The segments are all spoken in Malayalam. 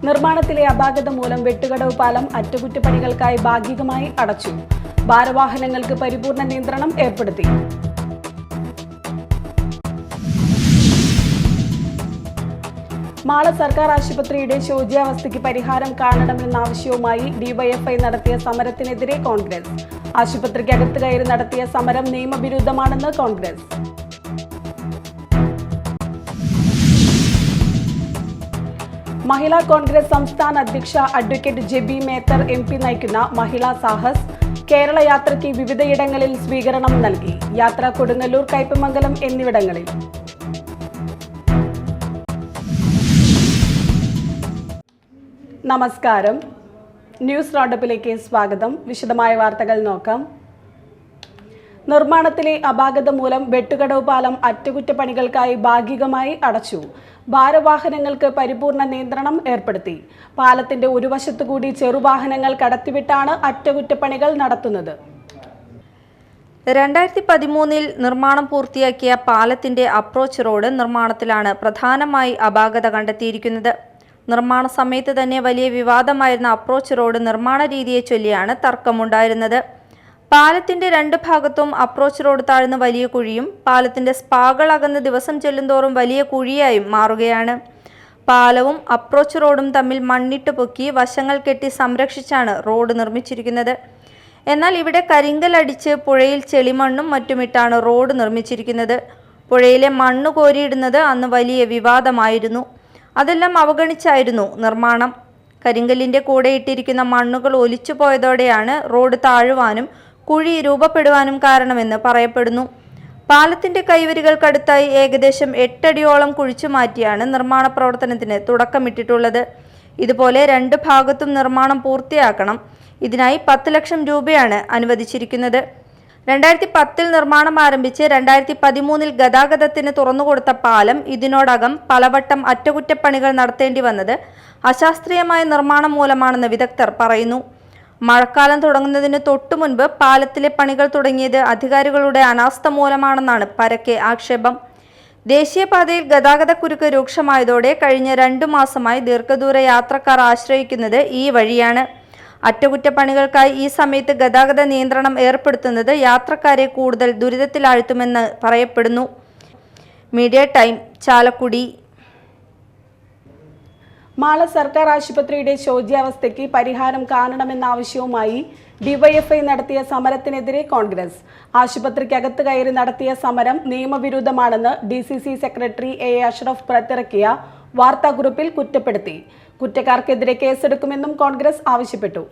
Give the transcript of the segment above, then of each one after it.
നിർമ്മാണത്തിലെ അപാകത മൂലം വെട്ടുകടവ് പാലം അറ്റകുറ്റപ്പണികൾക്കായി ഭാഗികമായി അടച്ചു. ഭാരവാഹനങ്ങൾക്ക് പരിപൂർണ നിയന്ത്രണം ഏർപ്പെടുത്തി. മാള സർക്കാർ ആശുപത്രിയുടെ ശോച്യാവസ്ഥയ്ക്ക് പരിഹാരം കാണണമെന്ന ആവശ്യവുമായി ഡിവൈഎഫ്ഐ നടത്തിയ സമരത്തിനെതിരെ കോൺഗ്രസ്. ആശുപത്രിക്കകത്ത് കയറി നടത്തിയ സമരം നിയമവിരുദ്ധമാണെന്ന് കോൺഗ്രസ്. മഹിളാ കോൺഗ്രസ് സംസ്ഥാന അധ്യക്ഷ അഡ്വക്കേറ്റ് ജെബി മേത്തർ MP നയിക്കുന്ന മഹിളാ സാഹസ് കേരള യാത്രയ്ക്ക് വിവിധയിടങ്ങളിൽ സ്വീകരണം നൽകി. യാത്ര കൊടുങ്ങല്ലൂർ, കയ്പമംഗലം എന്നിവിടങ്ങളിൽ. നമസ്കാരം. ന്യൂസ് റൗണ്ടപ്പിലേക്ക് സ്വാഗതം. വിശദമായ വാർത്തകൾ നോക്കാം. നിർമ്മാണത്തിലെ അപാകത മൂലം വെട്ടുകടവ് പാലം അറ്റകുറ്റപ്പണികൾക്കായി ഭാഗികമായി അടച്ചു. ഭാരവാഹനങ്ങൾക്ക് പരിപൂർണ നിയന്ത്രണം ഏർപ്പെടുത്തി. പാലത്തിന്റെ ഒരു വശത്തുകൂടി ചെറുവാഹനങ്ങൾ കടത്തിവിട്ടാണ് അറ്റകുറ്റപ്പണികൾ നടത്തുന്നത്. 2013 നിർമ്മാണം പൂർത്തിയാക്കിയ പാലത്തിന്റെ അപ്രോച്ച് റോഡ് നിർമ്മാണത്തിലാണ് പ്രധാനമായി അപാകത കണ്ടെത്തിയിരിക്കുന്നത്. നിർമ്മാണ സമയത്ത് തന്നെ വലിയ വിവാദമായിരുന്ന അപ്രോച്ച് റോഡ് നിർമ്മാണ രീതിയെ ചൊല്ലിയാണ് തർക്കമുണ്ടായിരുന്നത്. പാലത്തിന്റെ രണ്ട് ഭാഗത്തും അപ്രോച്ച് റോഡ് താഴ്ന്ന് വലിയ കുഴിയും പാലത്തിന്റെ സ്പാകൾ അകന്ന് ദിവസം ചെല്ലുന്തോറും വലിയ കുഴിയായും മാറുകയാണ്. പാലവും അപ്രോച്ച് റോഡും തമ്മിൽ മണ്ണിട്ട് പൊക്കി വശങ്ങൾ കെട്ടി സംരക്ഷിച്ചാണ് റോഡ് നിർമ്മിച്ചിരിക്കുന്നത്. എന്നാൽ ഇവിടെ കരിങ്കൽ അടിച്ച് പുഴയിൽ ചെളിമണ്ണും മറ്റുമിട്ടാണ് റോഡ് നിർമ്മിച്ചിരിക്കുന്നത്. പുഴയിലെ മണ്ണ് കോരിയിടുന്നത് അന്ന് വലിയ വിവാദമായിരുന്നു. അതെല്ലാം അവഗണിച്ചായിരുന്നു നിർമ്മാണം. കരിങ്കല്ലിന്റെ കൂടെ ഇട്ടിരിക്കുന്ന മണ്ണുകൾ ഒലിച്ചു പോയതോടെയാണ് റോഡ് താഴുവാനും കുഴി രൂപപ്പെടുവാനും കാരണമെന്ന് പറയപ്പെടുന്നു. പാലത്തിന്റെ കൈവരികൾക്കടുത്തായി ഏകദേശം 8 അടിയോളം കുഴിച്ചു മാറ്റിയാണ് നിർമ്മാണ പ്രവർത്തനത്തിന് തുടക്കമിട്ടിട്ടുള്ളത്. ഇതുപോലെ രണ്ട് ഭാഗത്തും നിർമ്മാണം പൂർത്തിയാക്കണം. ഇതിനായി 10 ലക്ഷം രൂപയാണ് അനുവദിച്ചിരിക്കുന്നത്. 2010 നിർമ്മാണം ആരംഭിച്ച് 2013 ഗതാഗതത്തിന് തുറന്നുകൊടുത്ത പാലം ഇതിനോടകം പലവട്ടം അറ്റകുറ്റപ്പണികൾ നടത്തേണ്ടി വന്നത് അശാസ്ത്രീയമായ നിർമ്മാണം മൂലമാണെന്ന് വിദഗ്ധർ പറയുന്നു. മഴക്കാലം തുടങ്ങുന്നതിന് തൊട്ടു മുൻപ് പാലത്തിലെ പണികൾ തുടങ്ങിയത് അധികാരികളുടെ അനാസ്ഥ മൂലമാണെന്നാണ് പരക്കെ ആക്ഷേപം. ദേശീയപാതയിൽ ഗതാഗതക്കുരുക്ക് രൂക്ഷമായതോടെ കഴിഞ്ഞ 2 മാസമായി ദീർഘദൂര യാത്രക്കാർ ആശ്രയിക്കുന്നത് ഈ വഴിയാണ്. അറ്റകുറ്റപ്പണികൾക്കായി ഈ സമയത്ത് ഗതാഗത നിയന്ത്രണം ഏർപ്പെടുത്തുന്നത് യാത്രക്കാരെ കൂടുതൽ ദുരിതത്തിലാഴ്ത്തുമെന്ന് പറയപ്പെടുന്നു. Media time, Chalakudy. മാള സർക്കാർ ആശുപത്രിയുടെ ശോച്യാവസ്ഥയ്ക്ക് പരിഹാരം കാണണമെന്ന ആവശ്യവുമായി ഡിവൈഎഫ്ഐ നടത്തിയ സമരത്തിനെതിരെ കോൺഗ്രസ്. ആശുപത്രിക്കകത്ത് കയറി നടത്തിയ സമരം നിയമവിരുദ്ധമാണെന്ന് DCC സെക്രട്ടറി A അഷ്റഫ് പുറത്തിറക്കിയ വാർത്താക്കുറിപ്പിൽ കുറ്റപ്പെടുത്തി. കുറ്റക്കാർക്കെതിരെ കേസെടുക്കുമെന്നും കോൺഗ്രസ് ആവശ്യപ്പെട്ടു.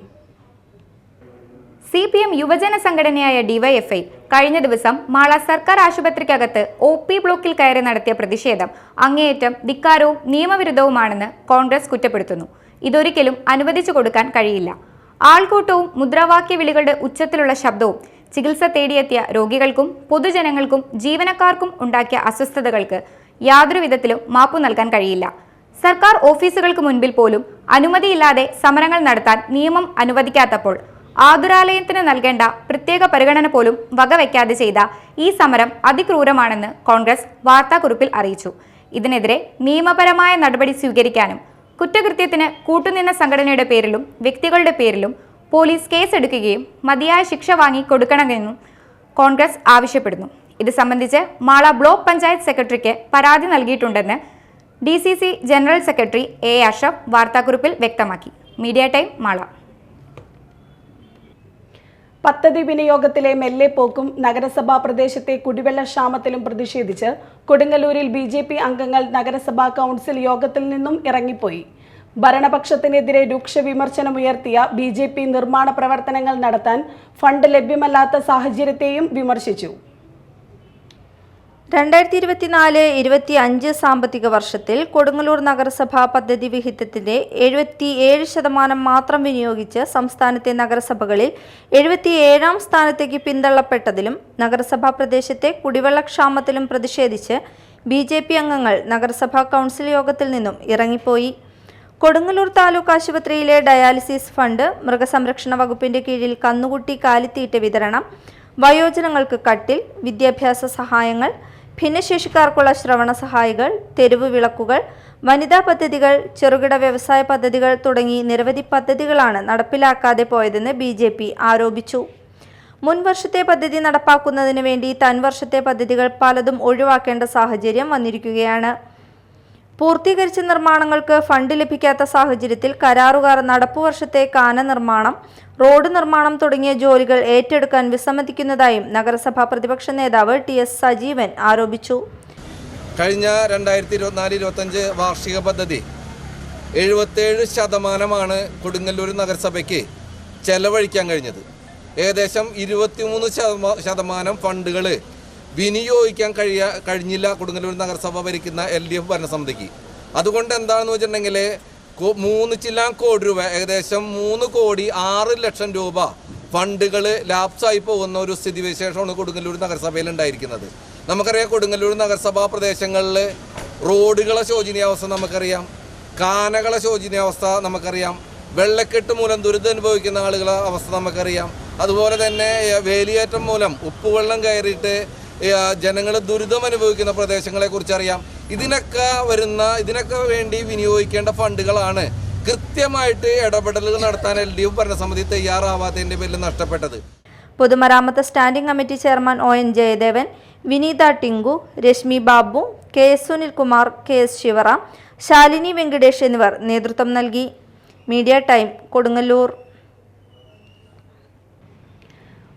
CPM യുവജന സംഘടനയായ ഡിവൈഎഫ്ഐ കഴിഞ്ഞ ദിവസം മാള സർക്കാർ ആശുപത്രിക്കകത്ത് OP ബ്ലോക്കിൽ കയറി നടത്തിയ പ്രതിഷേധം അങ്ങേയറ്റം ധിക്കാരവും നിയമവിരുദ്ധവുമാണെന്ന് കോൺഗ്രസ് കുറ്റപ്പെടുത്തുന്നു. ഇതൊരിക്കലും അനുവദിച്ചു കൊടുക്കാൻ കഴിയില്ല. ആൾക്കൂട്ടവും മുദ്രാവാക്യ വിളികളുടെ ഉച്ചത്തിലുള്ള ശബ്ദവും ചികിത്സ തേടിയെത്തിയ രോഗികൾക്കും പൊതുജനങ്ങൾക്കും ജീവനക്കാർക്കും ഉണ്ടാക്കിയ അസ്വസ്ഥതകൾക്ക് യാതൊരു വിധത്തിലും മാപ്പു നൽകാൻ കഴിയില്ല. സർക്കാർ ഓഫീസുകൾക്ക് മുൻപിൽ പോലും അനുമതിയില്ലാതെ സമരങ്ങൾ നടത്താൻ നിയമം അനുവദിക്കാത്തപ്പോൾ ആതുരാലയത്തിന് നൽകേണ്ട പ്രത്യേക പരിഗണന പോലും വകവയ്ക്കാതെ ചെയ്ത ഈ സമരം അതിക്രൂരമാണെന്ന് കോൺഗ്രസ് വാർത്താക്കുറിപ്പിൽ അറിയിച്ചു. ഇതിനെതിരെ നിയമപരമായ നടപടി സ്വീകരിക്കാനും കുറ്റകൃത്യത്തിന് കൂട്ടുനിന്ന സംഘടനയുടെ പേരിലും വ്യക്തികളുടെ പേരിലും പോലീസ് കേസെടുക്കുകയും മതിയായ ശിക്ഷ വാങ്ങി കൊടുക്കണമെന്നും കോൺഗ്രസ് ആവശ്യപ്പെടുന്നു. ഇത് സംബന്ധിച്ച് മാള ബ്ലോക്ക് പഞ്ചായത്ത് സെക്രട്ടറിക്ക് പരാതി നൽകിയിട്ടുണ്ടെന്ന് DCC general secretary A Ashraf വാർത്താക്കുറിപ്പിൽ വ്യക്തമാക്കി. Media time, Mala. പദ്ധതി വിനിയോഗത്തിലെ മെല്ലെപ്പോക്കും നഗരസഭാ പ്രദേശത്തെ കുടിവെള്ള ക്ഷാമത്തിലും പ്രതിഷേധിച്ച് കൊടുങ്ങല്ലൂരിൽ BJP അംഗങ്ങൾ നഗരസഭാ കൗൺസിൽ യോഗത്തിൽ നിന്നും ഇറങ്ങിപ്പോയി. ഭരണപക്ഷത്തിനെതിരെ രൂക്ഷ വിമർശനമുയർത്തിയ BJP നിർമ്മാണ പ്രവർത്തനങ്ങൾ നടത്താൻ ഫണ്ട് ലഭ്യമല്ലാത്ത സാഹചര്യത്തെയും വിമർശിച്ചു. 2024-25 സാമ്പത്തിക വർഷത്തിൽ കൊടുങ്ങല്ലൂർ നഗരസഭ പദ്ധതി വിഹിതത്തിന്റെ 77% മാത്രം വിനിയോഗിച്ച് സംസ്ഥാനത്തെ നഗരസഭകളിൽ 77ാം സ്ഥാനത്തേക്ക് പിന്തള്ളപ്പെട്ടതിലും നഗരസഭാ പ്രദേശത്തെ കുടിവെള്ളക്ഷാമത്തിലും പ്രതിഷേധിച്ച് BJP അംഗങ്ങൾ നഗരസഭാ കൗൺസിൽ യോഗത്തിൽ നിന്നും ഇറങ്ങിപ്പോയി. കൊടുങ്ങല്ലൂർ താലൂക്ക് ആശുപത്രിയിലെ ഡയാലിസിസ് ഫണ്ട്, മൃഗസംരക്ഷണ വകുപ്പിന്റെ കീഴിൽ കന്നുകുട്ടി കാലിത്തീറ്റ വിതരണം, വയോജനങ്ങൾക്ക് കട്ടിൽ, വിദ്യാഭ്യാസ സഹായങ്ങൾ, ഭിന്നശേഷിക്കാർക്കുള്ള ശ്രവണ സഹായികൾ, തെരുവ് വിളക്കുകൾ, വനിതാ പദ്ധതികൾ, ചെറുകിട വ്യവസായ പദ്ധതികൾ തുടങ്ങി നിരവധി പദ്ധതികളാണ് നടപ്പിലാക്കാതെ പോയതെന്ന് BJP ആരോപിച്ചു. മുൻ വർഷത്തെ പദ്ധതി നടപ്പാക്കുന്നതിന് വേണ്ടി വർഷത്തെ പദ്ധതികൾ പലതും ഒഴിവാക്കേണ്ട സാഹചര്യം വന്നിരിക്കുകയാണ്. പൂർത്തീകരിച്ച നിർമ്മാണങ്ങൾക്ക് ഫണ്ട് ലഭിക്കാത്ത സാഹചര്യത്തിൽ കരാറുകാർ നടപ്പുവർഷത്തെ കാന നിർമ്മാണം, റോഡ് നിർമ്മാണം തുടങ്ങിയ ജോലികൾ ഏറ്റെടുക്കാൻ വിസമ്മതിക്കുന്നതായും നഗരസഭാ പ്രതിപക്ഷ നേതാവ് TS സജീവൻ ആരോപിച്ചു. കഴിഞ്ഞ 2024-25 വാർഷിക പദ്ധതി 77% കൊടുങ്ങല്ലൂർ നഗരസഭയ്ക്ക് ചെലവഴിക്കാൻ കഴിഞ്ഞത്. ഏകദേശം 23% ഫണ്ടുകൾ വിനിയോഗിക്കാൻ കഴിഞ്ഞില്ല കൊടുങ്ങല്ലൂർ നഗരസഭ ഭരിക്കുന്ന LDF ഭരണസമിതിക്ക്. അതുകൊണ്ട് എന്താണെന്ന് വെച്ചിട്ടുണ്ടെങ്കിൽ 3 ചില്ലാൻ കോടി രൂപ, ഏകദേശം 3,06 ലക്ഷം രൂപ ഫണ്ടുകൾ ലാപ്സായി പോകുന്ന ഒരു സ്ഥിതിവിശേഷമാണ് കൊടുങ്ങല്ലൂർ നഗരസഭയിൽ ഉണ്ടായിരിക്കുന്നത്. നമുക്കറിയാം, കൊടുങ്ങല്ലൂർ നഗരസഭാ പ്രദേശങ്ങളിൽ റോഡുകളെ ശോചനീയാവസ്ഥ നമുക്കറിയാം, കാനകളെ ശോചനീയാവസ്ഥ നമുക്കറിയാം, വെള്ളക്കെട്ട് മൂലം ദുരിതം അനുഭവിക്കുന്ന ആളുകളെ അവസ്ഥ നമുക്കറിയാം. അതുപോലെ തന്നെ വേലിയേറ്റം മൂലം ഉപ്പുവെള്ളം കയറിയിട്ട് ജനങ്ങൾ ദുരിതം അനുഭവിക്കുന്ന പ്രദേശങ്ങളെക്കുറിച്ച് അറിയാം. ഇതിനൊക്കെ വേണ്ടി വിനിയോഗിക്കേണ്ട ഫണ്ടുകളാണ് കൃത്യമായിട്ട് ഇടപെടലുകൾ നടത്താൻ LDF ഭരണസമിതി തയ്യാറാവാത്തതിൻ്റെ പേരിൽ നഷ്ടപ്പെട്ടത്. പൊതുമരാമത്ത് standing committee chairman ON Jayadevan, Vineetha Tinku, Rashmi Babu, KS Sunilkumar, KS Sivaram, Shalini Venkatesh എന്നിവർ നേതൃത്വം നൽകി. Media time, Kodungallur.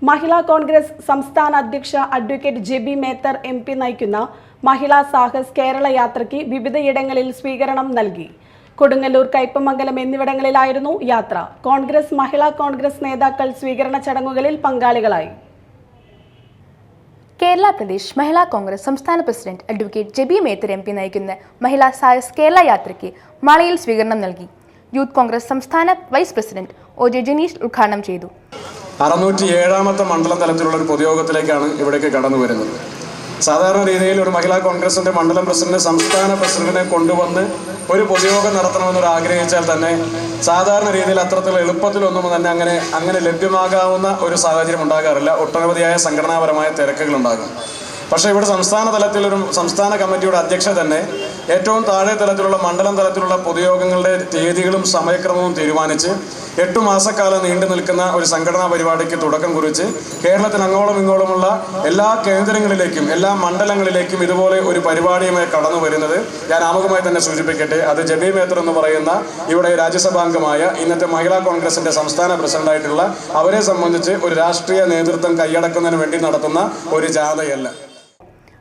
മഹിളാ കോൺഗ്രസ് സംസ്ഥാന അധ്യക്ഷ അഡ്വക്കേറ്റ് ജെബി മേത്തർ MP നയിക്കുന്ന മഹിളാ സാഹസ് കേരള യാത്രയ്ക്ക് വിവിധയിടങ്ങളിൽ സ്വീകരണം നൽകി. കൊടുങ്ങല്ലൂർ, കയ്പമംഗലം എന്നിവിടങ്ങളിലായിരുന്നു യാത്ര. മഹിളാ കോൺഗ്രസ് നേതാക്കൾ സ്വീകരണ ചടങ്ങുകളിൽ പങ്കാളികളായി. കേരള പ്രദേശ് മഹിളാ കോൺഗ്രസ് സംസ്ഥാന president advocate Jebi Mather MP നയിക്കുന്ന മഹിളാ സാഹസ് കേരള യാത്രയ്ക്ക് മാളയിൽ സ്വീകരണം നൽകി. യൂത്ത് കോൺഗ്രസ് സംസ്ഥാന വൈസ് പ്രസിഡന്റ് OJ ജനീഷ് ഉദ്ഘാടനം ചെയ്തു. 607ാമത്തെ മണ്ഡലം തലത്തിലുള്ള ഒരു പൊതുയോഗത്തിലേക്കാണ് ഇവിടേക്ക് കടന്നു വരുന്നത്. സാധാരണ രീതിയിൽ ഒരു മഹിളാ കോൺഗ്രസിൻ്റെ മണ്ഡലം പ്രസിഡന്റ് സംസ്ഥാന പ്രസിഡന്റിനെ കൊണ്ടുവന്ന് ഒരു പൊതുയോഗം നടത്തണമെന്നൊരു ആഗ്രഹിച്ചാൽ തന്നെ സാധാരണ രീതിയിൽ അത്തരത്തിലുള്ള എളുപ്പത്തിലൊന്നും തന്നെ അങ്ങനെ ലഭ്യമാകാവുന്ന ഒരു സാഹചര്യം ഉണ്ടാകാറില്ല. ഒട്ടനവധിയായ സംഘടനാപരമായ തിരക്കുകളുണ്ടാകും. പക്ഷേ ഇവിടെ സംസ്ഥാന തലത്തിലൊരു സംസ്ഥാന കമ്മിറ്റിയുടെ അധ്യക്ഷ തന്നെ ഏറ്റവും താഴെ തലത്തിലുള്ള മണ്ഡലം തലത്തിലുള്ള പൊതുയോഗങ്ങളുടെ തീയതികളും സമയക്രമവും തീരുമാനിച്ച് 8 മാസക്കാലം നീണ്ടു നിൽക്കുന്ന ഒരു സംഘടനാ പരിപാടിക്ക് തുടക്കം കുറിച്ച് കേരളത്തിന് അങ്ങോളം ഇങ്ങോളമുള്ള എല്ലാ കേന്ദ്രങ്ങളിലേക്കും എല്ലാ മണ്ഡലങ്ങളിലേക്കും ഇതുപോലെ ഒരു പരിപാടിയുമായി കടന്നു വരുന്നത് ഞാൻ ആമുഖമായി തന്നെ സൂചിപ്പിക്കട്ടെ. അത് ജെബി മേത്തർ എന്ന് പറയുന്ന ഇവിടെ രാജ്യസഭാംഗമായ ഇന്നത്തെ മഹിളാ കോൺഗ്രസിന്റെ സംസ്ഥാന പ്രസിഡന്റായിട്ടുള്ള അവരെ സംബന്ധിച്ച് ഒരു രാഷ്ട്രീയ നേതൃത്വം കൈയടക്കുന്നതിന് വേണ്ടി നടത്തുന്ന ഒരു ജാഥയല്ല.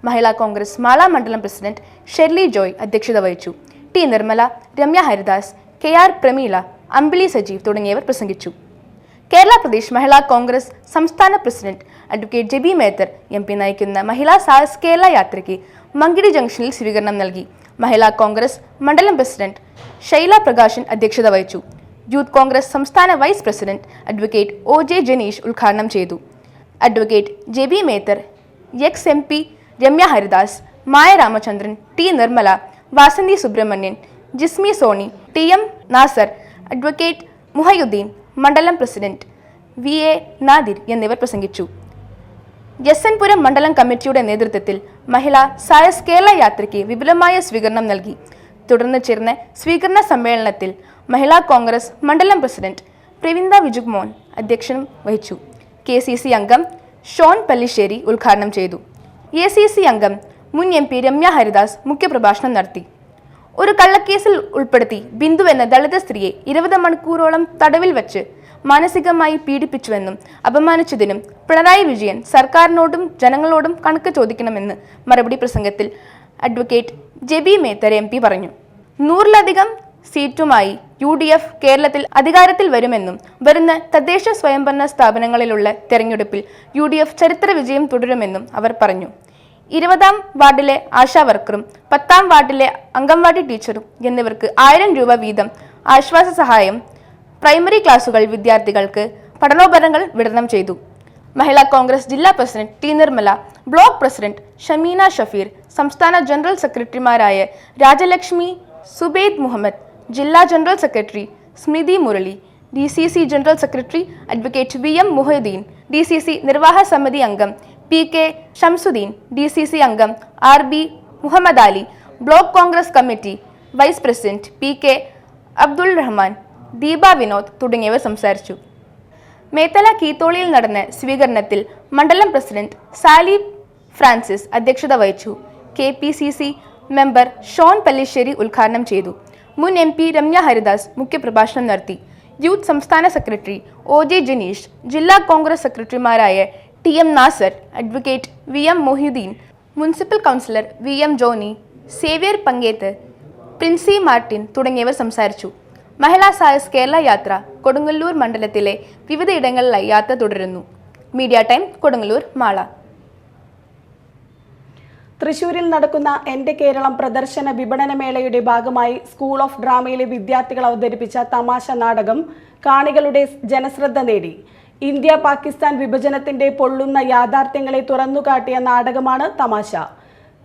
മഹിളാ കോൺഗ്രസ് മാള മണ്ഡലം പ്രസിഡന്റ് ഷെർലി ജോയ് അധ്യക്ഷത വഹിച്ചു. T നിർമ്മല, രമ്യ ഹരിദാസ്, KR പ്രമീല, അമ്പിളി സജീവ് തുടങ്ങിയവർ പ്രസംഗിച്ചു. കേരള പ്രദേശ് മഹിളാ കോൺഗ്രസ് സംസ്ഥാന president advocate Jebi Mather MP നയിക്കുന്ന മഹിളാ സാഹസ് കേരള യാത്രയ്ക്ക് മങ്കിടി ജംഗ്ഷനിൽ സ്വീകരണം നൽകി. മഹിളാ കോൺഗ്രസ് മണ്ഡലം പ്രസിഡന്റ് ശൈല പ്രകാശൻ അധ്യക്ഷത വഹിച്ചു. യൂത്ത് കോൺഗ്രസ് സംസ്ഥാന vice president advocate OJ Janeesh ഉദ്ഘാടനം ചെയ്തു. Advocate Jebi Mether, ex-MP Ramya Haridas, Maya Ramachandran, T Nirmala, Vasanthi Subramanian, Jismi Soni, TM Nasar, advocate Muhiyuddin, മണ്ഡലം പ്രസിഡന്റ് VA നാദിർ എന്നിവർ പ്രസംഗിച്ചു. യസൻപുരം മണ്ഡലം കമ്മിറ്റിയുടെ നേതൃത്വത്തിൽ മഹിളാ സായസ് കേരള യാത്രയ്ക്ക് വിപുലമായ സ്വീകരണം നൽകി. തുടർന്ന് ചേർന്ന സ്വീകരണ സമ്മേളനത്തിൽ മഹിളാ കോൺഗ്രസ് മണ്ഡലം പ്രസിഡന്റ് പ്രവിന്ദ വിജുഗ്മോൻ അധ്യക്ഷത വഹിച്ചു. KCC അംഗം ഷോൺ പല്ലിശ്ശേരി ഉദ്ഘാടനം ചെയ്തു. ACC അംഗം മുൻ MP രമ്യ ഹരിദാസ് മുഖ്യപ്രഭാഷണം നടത്തി. ഒരു കള്ളക്കേസിൽ ഉൾപ്പെടുത്തി ബിന്ദു എന്ന ദളിത് സ്ത്രീയെ 20 മണിക്കൂറോളം തടവിൽ വെച്ച് മാനസികമായി പീഡിപ്പിച്ചുവെന്നും അപമാനിച്ചതിനും പിണറായി വിജയൻ സർക്കാരിനോടും ജനങ്ങളോടും കണക്ക് ചോദിക്കണമെന്ന് മറുപടി പ്രസംഗത്തിൽ അഡ്വക്കേറ്റ് ജെബി മേത്തർ MP പറഞ്ഞു. 100-ലധികം സീറ്റുമായി UDF കേരളത്തിൽ അധികാരത്തിൽ വരുമെന്നും വരുന്ന തദ്ദേശ സ്വയംഭരണ സ്ഥാപനങ്ങളിലുള്ള തെരഞ്ഞെടുപ്പിൽ UDF ചരിത്ര വിജയം തുടരുമെന്നും അവർ പറഞ്ഞു. 20-ാം വാർഡിലെ ആശാ വർക്കറും 10-ാം വാർഡിലെ അംഗൻവാടി ടീച്ചറും എന്നിവർക്ക് 1000 രൂപ വീതം ആശ്വാസ സഹായം, പ്രൈമറി ക്ലാസുകൾ വിദ്യാർത്ഥികൾക്ക് പഠനോപകരണങ്ങൾ വിതരണം ചെയ്തു. മഹിളാ കോൺഗ്രസ് ജില്ലാ president T Nirmala, block president Shameena Shafeer, സംസ്ഥാന ജനറൽ സെക്രട്ടറിമാരായ രാജലക്ഷ്മി, സുബൈദ് മുഹമ്മദ്, ജില്ലാ general secretary Smrithi Murali, DCC general secretary advocate VM Muhiyuddin, DCC നിർവാഹക സമിതി അംഗം PK ഷംസുദ്ദീൻ, DCC അംഗം RB Muhammad Ali, block Congress committee vice president PK Abdul Rahman, Deepa Vinod തുടങ്ങിയവർ സംസാരിച്ചു. മേത്തല കീത്തോളിയിൽ നടന്ന സ്വീകരണത്തിൽ മണ്ഡലം പ്രസിഡന്റ് സാലി ഫ്രാൻസിസ് അധ്യക്ഷത വഹിച്ചു. KPCC മെമ്പർ ഷോൺ പല്ലിശ്ശേരി ഉദ്ഘാടനം ചെയ്തു. മുൻ MP രമ്യ ഹരിദാസ് മുഖ്യപ്രഭാഷണം നടത്തി. യൂത്ത് സംസ്ഥാന സെക്രട്ടറി OJ ജനീഷ്, ജില്ലാ കോൺഗ്രസ് സെക്രട്ടറിമാരായ TM Nasar, advocate VM Mohiyuddin, municipal councillor VM Johny, Xavier Panketh, Princy Martin തുടങ്ങിയവർ സംസാരിച്ചു. മഹിളാ സാഹസ് കേരള യാത്ര കൊടുങ്ങല്ലൂർ മണ്ഡലത്തിലെ വിവിധ ഇടങ്ങളിലായി യാത്ര തുടരുന്നു. Media time Kodungallur Mala. തൃശൂരിൽ നടക്കുന്ന എൻ്റെ കേരളം പ്രദർശന വിപണനമേളയുടെ ഭാഗമായി സ്കൂൾ ഓഫ് ഡ്രാമയിലെ വിദ്യാർത്ഥികൾ അവതരിപ്പിച്ച തമാശ നാടകം കാണികളുടെ ജനശ്രദ്ധ നേടി. ഇന്ത്യ പാകിസ്ഥാൻ വിഭജനത്തിന്റെ പൊള്ളുന്ന യാഥാർത്ഥ്യങ്ങളെ തുറന്നുകാട്ടിയ നാടകമാണ് തമാശ.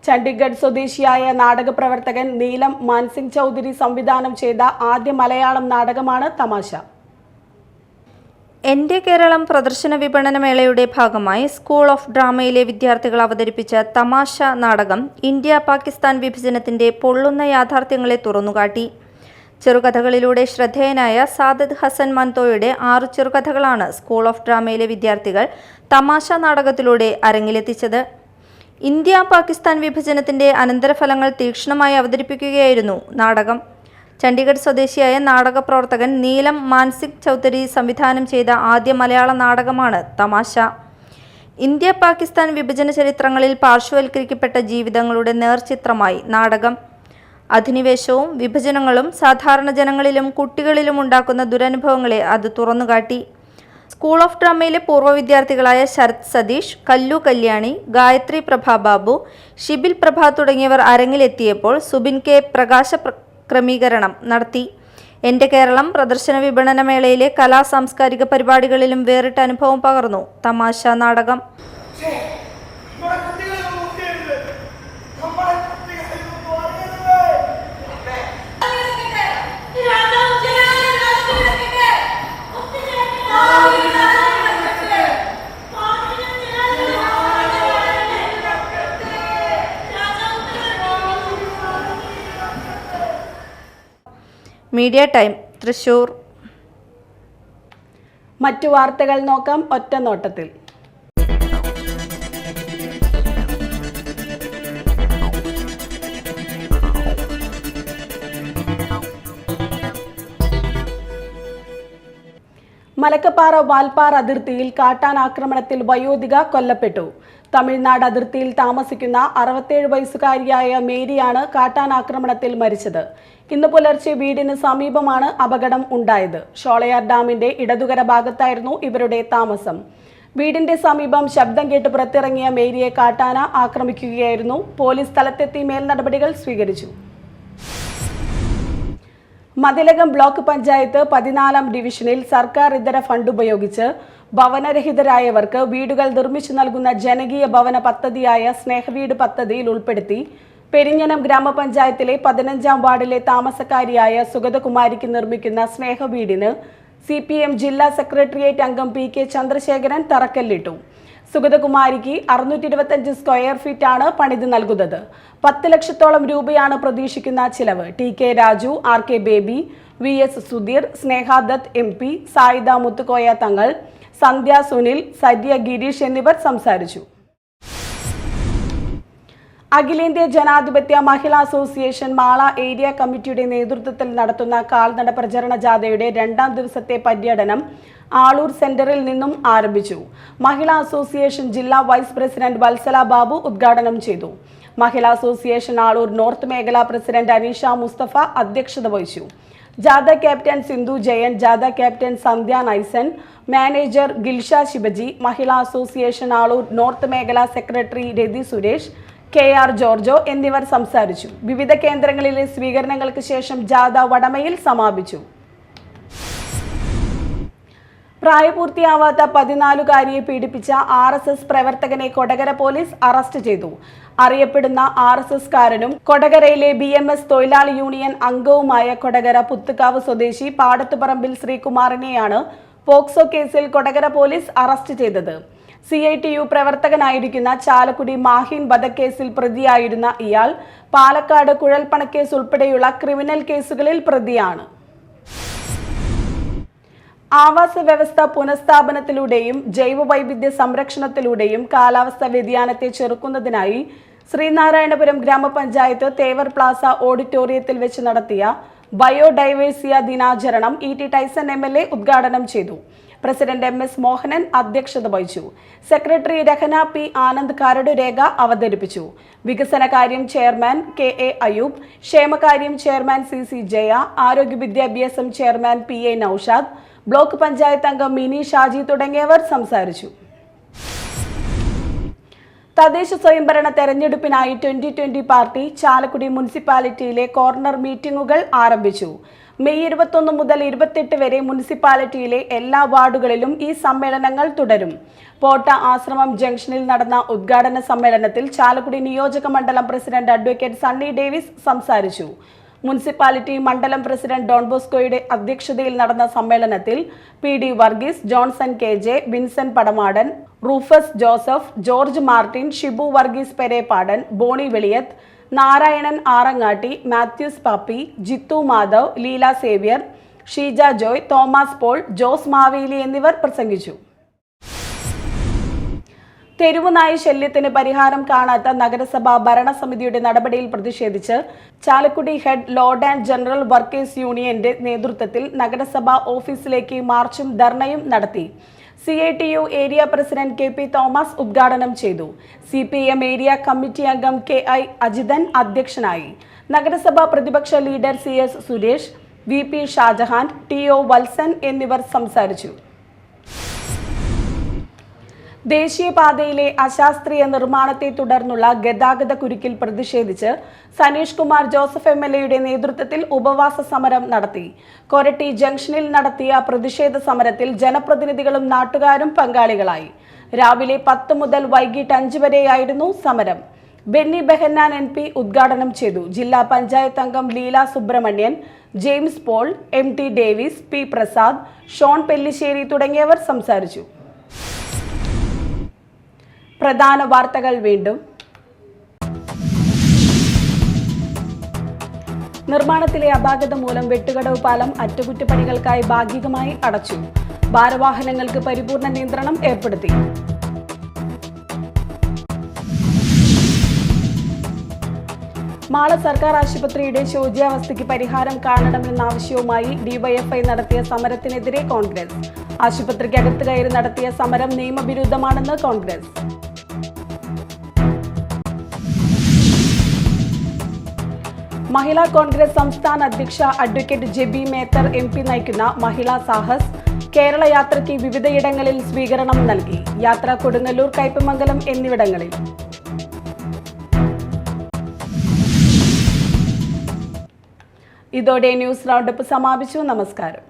ചണ്ഡീഗഡ് സ്വദേശിയായ നാടക പ്രവർത്തകൻ നീലം മാൻസിംഗ് ചൗധരി സംവിധാനം ചെയ്ത ആദ്യ മലയാളം നാടകമാണ് തമാശ. എൻ്റെ കേരളം പ്രദർശന വിപണനമേളയുടെ ഭാഗമായി സ്കൂൾ ഓഫ് ഡ്രാമയിലെ വിദ്യാർത്ഥികൾ അവതരിപ്പിച്ച തമാശ നാടകം ഇന്ത്യ പാകിസ്ഥാൻ വിഭജനത്തിൻ്റെ പൊള്ളുന്ന യാഥാർത്ഥ്യങ്ങളെ തുറന്നുകാട്ടി. ചെറുകഥകളിലൂടെ ശ്രദ്ധേയനായ സാദത്ത് ഹസൻ മൻതോയുടെ 6 ചെറുകഥകളാണ് സ്കൂൾ ഓഫ് ഡ്രാമയിലെ വിദ്യാർത്ഥികൾ തമാശ നാടകത്തിലൂടെ അരങ്ങിലെത്തിച്ചത്. ഇന്ത്യ പാകിസ്ഥാൻ വിഭജനത്തിൻ്റെ അനന്തരഫലങ്ങൾ തീക്ഷ്ണമായി അവതരിപ്പിക്കുകയായിരുന്നു നാടകം. ചണ്ഡീഗഡ് സ്വദേശിയായ നാടക പ്രവർത്തകൻ നീലം മാൻസിംഗ് ചൗധരി സംവിധാനം ചെയ്ത ആദ്യ മലയാള നാടകമാണ് തമാശ. ഇന്ത്യ പാകിസ്ഥാൻ വിഭജന ചരിത്രങ്ങളിൽ പാർശ്വവൽക്കരിക്കപ്പെട്ട ജീവിതങ്ങളുടെ നേർചിത്രമായി നാടകം. അധിനിവേശവും വിഭജനങ്ങളും സാധാരണ ജനങ്ങളിലും കുട്ടികളിലും ഉണ്ടാക്കുന്ന ദുരനുഭവങ്ങളെ അത് തുറന്നുകാട്ടി. സ്കൂൾ ഓഫ് ഡ്രാമയിലെ പൂർവ്വ വിദ്യാർത്ഥികളായ ശരത് സതീഷ്, കല്ലു കല്യാണി, ഗായത്രി പ്രഭ ബാബു, ഷിബിൽ പ്രഭ തുടങ്ങിയവർ അരങ്ങിലെത്തിയപ്പോൾ സുബിൻ K പ്രകാശ ക്രമീകരണം നടത്തി. എൻ്റെ കേരളം പ്രദർശന വിപണനമേളയിലെ കലാ സാംസ്കാരിക പരിപാടികളിലും വേറിട്ട അനുഭവം പകർന്നു തമാശ നാടകം. Media time Thrissur. മറ്റു വാർത്തകൾ നോക്കാം ഒറ്റ നോട്ടത്തിൽ. മലക്കപ്പാറ വാൽപ്പാറ അതിർത്തിയിൽ കാട്ടാൻ ആക്രമണത്തിൽ വയോധിക കൊല്ലപ്പെട്ടു. തമിഴ്നാട് അതിർത്തിയിൽ താമസിക്കുന്ന 67 വയസ്സുകാരിയായ മേരിയാണ് കാട്ടാൻ ആക്രമണത്തിൽ മരിച്ചത്. ഇന്ന് പുലർച്ചെ വീടിന് സമീപമാണ് അപകടം ഉണ്ടായത്. ഷോളയാർ ഡാമിന്റെ ഇടതുകര ഭാഗത്തായിരുന്നു ഇവരുടെ താമസം. വീടിന്റെ സമീപം ശബ്ദം കേട്ട് പുറത്തിറങ്ങിയ മേരിയെ കാട്ടാന ആക്രമിക്കുകയായിരുന്നു. പോലീസ് സ്ഥലത്തെത്തി മേൽ നടപടികൾ സ്വീകരിച്ചു. മതിലകം ബ്ലോക്ക് പഞ്ചായത്ത് 14ാം ഡിവിഷനിൽ സർക്കാർ ഇതര ഫണ്ട് ഉപയോഗിച്ച് ഭവനരഹിതരായവർക്ക് വീടുകൾ നിർമ്മിച്ചു നൽകുന്ന ജനകീയ ഭവന പദ്ധതിയായ സ്നേഹവീട് പദ്ധതിയിൽ ഉൾപ്പെടുത്തി പെരിഞ്ഞനം ഗ്രാമപഞ്ചായത്തിലെ 15ാം വാർഡിലെ താമസക്കാരിയായ സുഗതകുമാരിക്ക് നിർമ്മിക്കുന്ന സ്നേഹവീടിന് CPM ജില്ലാ സെക്രട്ടേറിയറ്റ് അംഗം PK ചന്ദ്രശേഖരൻ തറക്കല്ലിട്ടു. സുഗതകുമാരിക്ക് 625 സ്ക്വയർ ഫീറ്റ് ആണ് പണിത് നൽകുന്നത്. 10 ലക്ഷത്തോളം രൂപയാണ് പ്രതീക്ഷിക്കുന്ന ചിലവ്. TK Raju, RK Baby, VS Sudheer, Snehadath MP, Sayida Muthukoya Thangal, Sandhya Sunil, സദ്യ ഗിരീഷ് എന്നിവർ സംസാരിച്ചു. അഖിലേന്ത്യാ ജനാധിപത്യ മഹിളാ അസോസിയേഷൻ മാള ഏരിയ കമ്മിറ്റിയുടെ നേതൃത്വത്തിൽ നടത്തുന്ന കാൽനട പ്രചരണ ജാഥയുടെ 2ാം ദിവസത്തെ പര്യടനം ആളൂർ സെന്ററിൽ നിന്നും ആരംഭിച്ചു. മഹിളാ അസോസിയേഷൻ ജില്ലാ വൈസ് പ്രസിഡന്റ് വത്സല ബാബു ഉദ്ഘാടനം ചെയ്തു. മഹിളാ അസോസിയേഷൻ ആളൂർ നോർത്ത് മേഖലാ പ്രസിഡന്റ് അനീഷ മുസ്തഫ അധ്യക്ഷത വഹിച്ചു. ജാഥ ക്യാപ്റ്റൻ സിന്ധു ജയൻ, ജാഥ ക്യാപ്റ്റൻ സന്ധ്യ നൈസൻ, മാനേജർ ഗിൽഷ ശിബജി, മഹിളാ അസോസിയേഷൻ ആളൂർ നോർത്ത് മേഖലാ സെക്രട്ടറി രതി സുരേഷ്, KR ജോർജോ എന്നിവർ സംസാരിച്ചു. വിവിധ കേന്ദ്രങ്ങളിലെ സ്വീകരണങ്ങൾക്ക് ശേഷം ജാഥ വടമയിൽ സമാപിച്ചു. പ്രായപൂർത്തിയാവാത്ത 14കാരിയെ പീഡിപ്പിച്ച RSS പ്രവർത്തകനെ കൊടകര പോലീസ് അറസ്റ്റ് ചെയ്തു. അറിയപ്പെടുന്ന RSSകാരനും കൊടകരയിലെ BMS തൊഴിലാളി യൂണിയൻ അംഗവുമായ കൊടകര പുത്തുകാവ് സ്വദേശി പാടത്തുപറമ്പിൽ ശ്രീകുമാറിനെയാണ് പോക്സോ കേസിൽ കൊടകര പോലീസ് അറസ്റ്റ് ചെയ്തത്. CITU പ്രവർത്തകനായിരിക്കുന്ന ചാലക്കുടി മാഹിൻ വധക്കേസിൽ പ്രതിയായിരുന്ന ഇയാൾ പാലക്കാട് കുഴൽപ്പണക്കേസ് ഉൾപ്പെടെയുള്ള ക്രിമിനൽ കേസുകളിൽ പ്രതിയാണ്. ആവാസ വ്യവസ്ഥ പുനഃസ്ഥാപനത്തിലൂടെയും ജൈവവൈവിധ്യ സംരക്ഷണത്തിലൂടെയും കാലാവസ്ഥാ വ്യതിയാനത്തെ ചെറുക്കുന്നതിനായി ശ്രീനാരായണപുരം ഗ്രാമപഞ്ചായത്ത് തേവർ പ്ലാസ ഓഡിറ്റോറിയത്തിൽ വെച്ച് നടത്തിയ ബയോഡൈവേഴ്സിയ ദിനാചരണം ET ടൈസൺ MLA ഉദ്ഘാടനം ചെയ്തു. പ്രസിഡന്റ് MS മോഹനൻ അധ്യക്ഷത വഹിച്ചു. സെക്രട്ടറി രഹന P ആനന്ദ് കരടുരേഖ അവതരിപ്പിച്ചു. വികസനകാര്യം ചെയർമാൻ KA അയൂബ്, ക്ഷേമകാര്യം ചെയർമാൻ CC ജയ, ആരോഗ്യ വിദ്യാഭ്യാസം chairman PA Noushad, block panchayat അംഗം മിനി ഷാജി തുടങ്ങിയവർ സംസാരിച്ചു. തദ്ദേശ സ്വയംഭരണ തെരഞ്ഞെടുപ്പിനായി 2020 പാർട്ടി ചാലക്കുടി മുനിസിപ്പാലിറ്റിയിലെ കോർണർ മീറ്റിംഗുകൾ ആരംഭിച്ചു. മെയ് 21 മുതൽ 28 വരെ മുനിസിപ്പാലിറ്റിയിലെ എല്ലാ വാർഡുകളിലും ഈ സമ്മേളനങ്ങൾ തുടരും. പോട്ട ആശ്രമം ജംഗ്ഷനിൽ നടന്ന ഉദ്ഘാടന സമ്മേളനത്തിൽ ചാലക്കുടി നിയോജക മണ്ഡലം പ്രസിഡന്റ് അഡ്വക്കേറ്റ് സണ്ണി ഡേവിസ് സംസാരിച്ചു. മുനിസിപ്പാലിറ്റി മണ്ഡലം പ്രസിഡന്റ് ഡോൺ ബോസ്കോയുടെ അധ്യക്ഷതയിൽ നടന്ന സമ്മേളനത്തിൽ PD വർഗീസ്, ജോൺസൺ KJ, വിൻസെന്റ് പടമാടൻ, റൂഫസ് ജോസഫ്, ജോർജ് മാർട്ടിൻ, ഷിബു വർഗീസ് പെരേപ്പാടൻ, ബോണി വെളിയത്ത്, നാരായണൻ ആറങ്ങാട്ടി, മാത്യൂസ് പാപ്പി, ജിത്തു മാധവ്, ലീല സേവ്യർ, ഷീജ ജോയ്, തോമസ് പോൾ, ജോസ് മാവേലി എന്നിവർ പ്രസംഗിച്ചു. തെരുവുനായി ശല്യത്തിന് പരിഹാരം കാണാത്ത നഗരസഭാ ഭരണസമിതിയുടെ നടപടിയിൽ പ്രതിഷേധിച്ച് Chalakudy head load and general workers യൂണിയന്റെ നേതൃത്വത്തിൽ നഗരസഭാ ഓഫീസിലേക്ക് മാർച്ചും ധർണയും നടത്തി. CITU area president KP Thomas ഉദ്ഘാടനം ചെയ്തു. CPM ഏരിയ കമ്മിറ്റി അംഗം KI അജിതൻ അധ്യക്ഷനായി. നഗരസഭാ പ്രതിപക്ഷ leader CS Suresh, VP Shajahan, TO Valsan എന്നിവർ സംസാരിച്ചു. ദേശീയപാതയിലെ അശാസ്ത്രീയ നിർമ്മാണത്തെ തുടർന്നുള്ള ഗതാഗത കുരുക്കിൽ പ്രതിഷേധിച്ച് സനീഷ് കുമാർ ജോസഫ് MLA നേതൃത്വത്തിൽ ഉപവാസ സമരം നടത്തി. കൊരട്ടി ജംഗ്ഷനിൽ നടത്തിയ പ്രതിഷേധ സമരത്തിൽ ജനപ്രതിനിധികളും നാട്ടുകാരും പങ്കാളികളായി. രാവിലെ 10 മുതൽ വൈകിട്ട് 5 വരെയായിരുന്നു സമരം. ബെന്നി ബെഹന്നാൻ MP ഉദ്ഘാടനം ചെയ്തു. ജില്ലാ പഞ്ചായത്ത് അംഗം ലീല സുബ്രഹ്മണ്യൻ, ജെയിംസ് പോൾ, MT ഡേവിസ്, P പ്രസാദ്, ഷോൺ പെല്ലിശ്ശേരി തുടങ്ങിയവർ സംസാരിച്ചു. പ്രധാന വാർത്തകൾ വീണ്ടും. നിർമ്മാണത്തിലെ അപാകത മൂലം വെട്ടുകടവ് പാലം അറ്റകുറ്റപ്പണികൾക്കായി ഭാഗികമായി അടച്ചു. ഭാരവാഹനങ്ങൾക്ക് പരിപൂർണ നിയന്ത്രണം ഏർപ്പെടുത്തി. മാള സർക്കാർ ആശുപത്രിയുടെ ശോച്യാവസ്ഥയ്ക്ക് പരിഹാരം കാണണമെന്ന ആവശ്യവുമായി DYFI നടത്തിയ സമരത്തിനെതിരെ കോൺഗ്രസ്. ആശുപത്രിക്കകത്ത് കയറി നടത്തിയ സമരം നിയമവിരുദ്ധമാണെന്ന് കോൺഗ്രസ്. മഹിളാ കോൺഗ്രസ് സംസ്ഥാന അധ്യക്ഷ അഡ്വക്കേറ്റ് ജെബി മേത്തർ MP നയിക്കുന്ന മഹിളാ സാഹസ് കേരള യാത്രയ്ക്ക് വിവിധയിടങ്ങളിൽ സ്വീകരണം നൽകി. യാത്ര കൊടുങ്ങല്ലൂർ, കയ്പമംഗലം എന്നിവിടങ്ങളിൽ. ഇതോടെ ന്യൂസ് റൗണ്ടപ്പ് സമാപിച്ചു. നമസ്കാരം.